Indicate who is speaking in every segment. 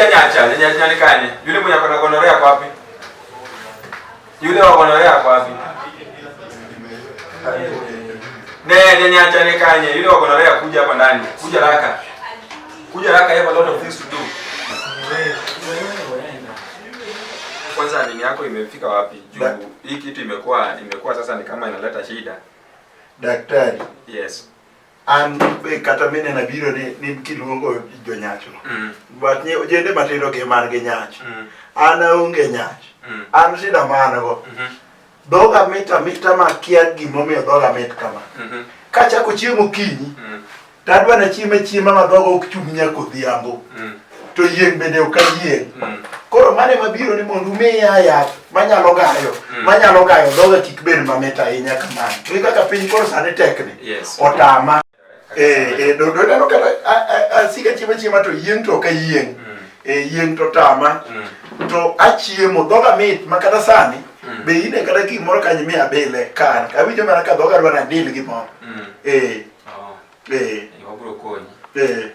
Speaker 1: nyacha ni kanye. Yule mwenye akona gonorea kwa wapi? Yule wa gonorea kwa wapi? Ne nyacha ni kanye. Yule wa gonorea kuja hapa ndani. Kuja raka. Kuja raka, have a lot of things to do. Kwanza nini yako imefika wapi? Juu hii kitu imekuwa sasa ni kama inaleta shida.
Speaker 2: Daktari.
Speaker 1: Yes.
Speaker 2: An kata mine na biro ni kiluongo jonyacho. But ni ojende matindo ge man ge nyach. An aonge nyach. An shida mana go. Doga mita makia gimomiyo doga mit kama. Kachako chiemo kinyi. Tadwa na chiema ma dogo ok chung nyako dhiambo. To yieng bende ok yieng. Koro mane mabiro ni mondo umiya yath manyalo gayo doga kik bed mamit ahinya kamano. To kaka piny koro sani tekni. Otama. Do neno kata asika chiema to yieng to ok yieng. Yieng to tama. To achiemo doga mit makata sani be ine kata gimoro kanyo miya bile kan. Awinjo mana ka doga dwa na deal gi moro.
Speaker 1: Obro konyi.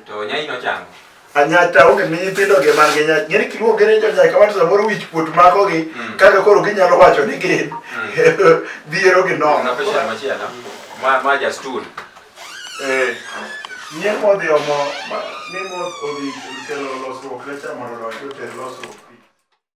Speaker 1: To nyai no chango.
Speaker 2: Anyata onge ni pindo ge man ge nyach. Ngeni kiluo gere jo nyai kamano samoro wich puot mako gi kaka koro ginyalo wacho ni gin. Dhiero gi no.
Speaker 1: Na pesha machielo. Ma just tool.
Speaker 2: Nyien modhi omo ni mod odhi kelo losruok ne chamo lo to tero losruok.